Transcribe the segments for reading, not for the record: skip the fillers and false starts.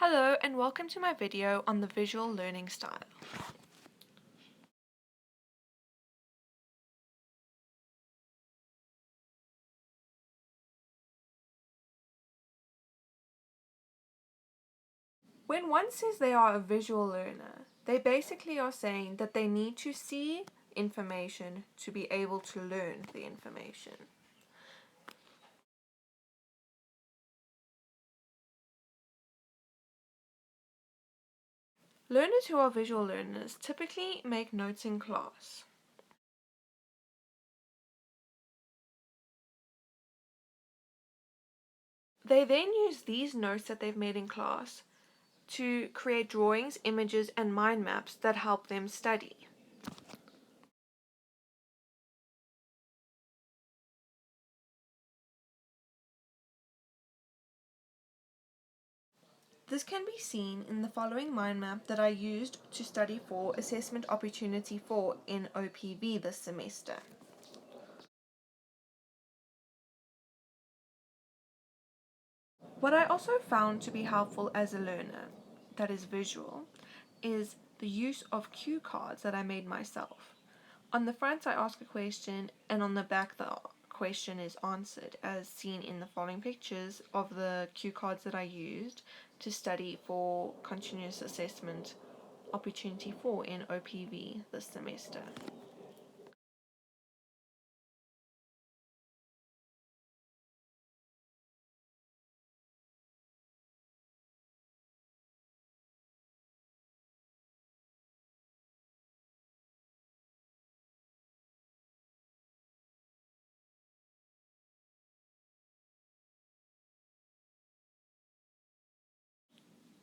Hello and welcome to my video on the visual learning style. When one says they are a visual learner, they basically are saying that they need to see information to be able to learn the information. Learners who are visual learners typically make notes in class. They then use these notes that they've made in class to create drawings, images, and mind maps that help them study. This can be seen in the following mind map that I used to study for Assessment Opportunity 4 in OPV this semester. What I also found to be helpful as a learner, that is visual, is the use of cue cards that I made myself. On the front I ask a question and on the back the question is answered, as seen in the following pictures of the cue cards that I used to study for Continuous Assessment Opportunity 4 in OPV this semester.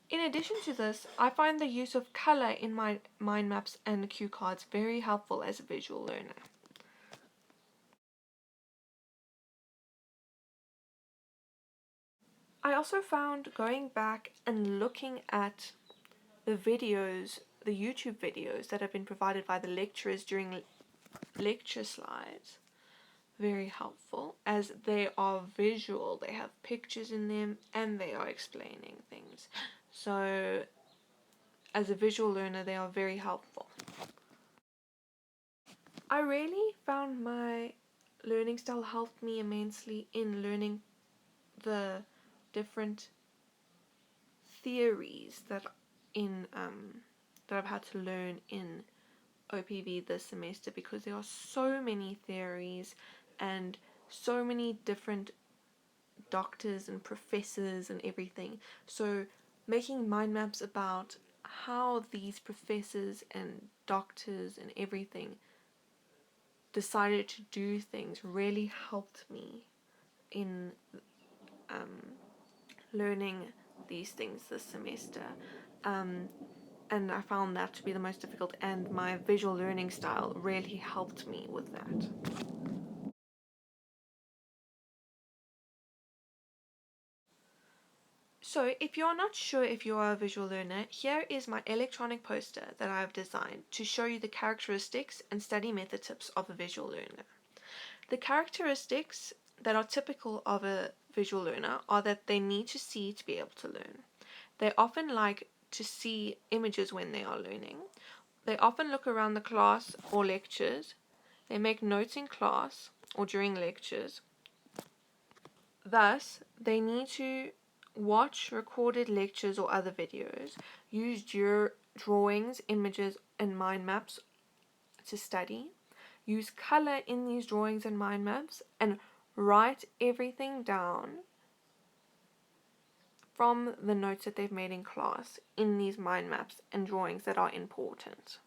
In addition to this, I find the use of color in my mind maps and cue cards very helpful as a visual learner. I also found going back and looking at the videos, the YouTube videos that have been provided by the lecturers during lecture slides, very helpful, as they are visual, they have pictures in them and they are explaining things. So as a visual learner, they are very helpful. I really found my learning style helped me immensely in learning the different theories that I've had to learn in OPV this semester, because there are so many theories and so many different doctors and professors and everything. So making mind maps about how these professors and doctors and everything decided to do things really helped me in learning these things this semester. And I found that to be the most difficult, and my visual learning style really helped me with that. So if you're not sure if you are a visual learner, here is my electronic poster that I have designed to show you the characteristics and study method tips of a visual learner. The characteristics that are typical of a visual learner are that they need to see to be able to learn. They often like to see images when they are learning. They often look around the class or lectures. They make notes in class or during lectures. Thus, they need to watch recorded lectures or other videos, use drawings, images, and mind maps to study, use color in these drawings and mind maps, and write everything down from the notes that they've made in class in these mind maps and drawings that are important.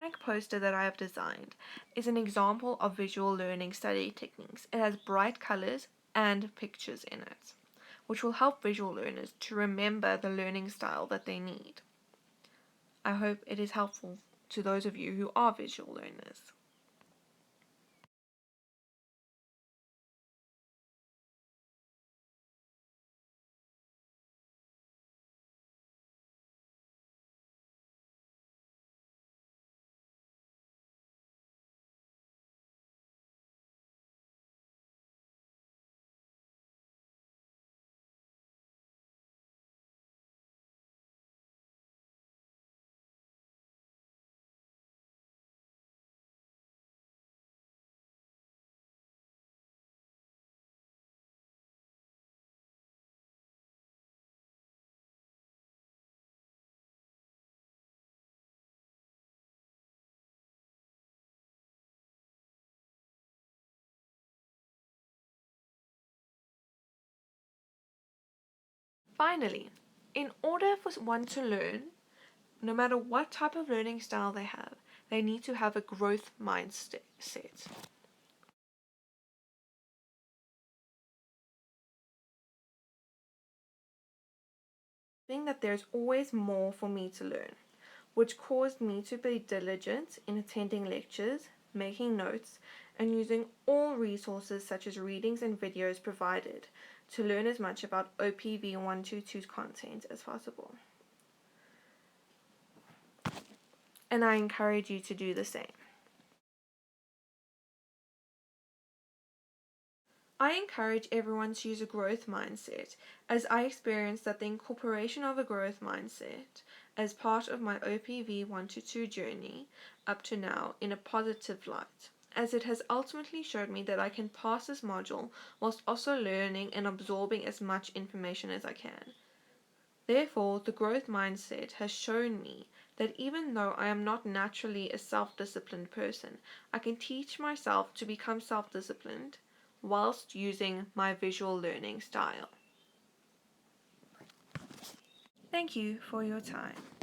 The poster that I have designed is an example of visual learning study techniques. It has bright colors and pictures in it, which will help visual learners to remember the learning style that they need. I hope it is helpful to those of you who are visual learners. Finally, in order for one to learn, no matter what type of learning style they have, they need to have a growth mindset. Think that there's always more for me to learn, which caused me to be diligent in attending lectures, making notes, and using all resources such as readings and videos provided to learn as much about OPV122's content as possible. And I encourage you to do the same. I encourage everyone to use a growth mindset, as I experienced that the incorporation of a growth mindset as part of my OPV122 journey up to now in a positive light, as it has ultimately showed me that I can pass this module whilst also learning and absorbing as much information as I can. Therefore, the growth mindset has shown me that even though I am not naturally a self-disciplined person, I can teach myself to become self-disciplined whilst using my visual learning style. Thank you for your time.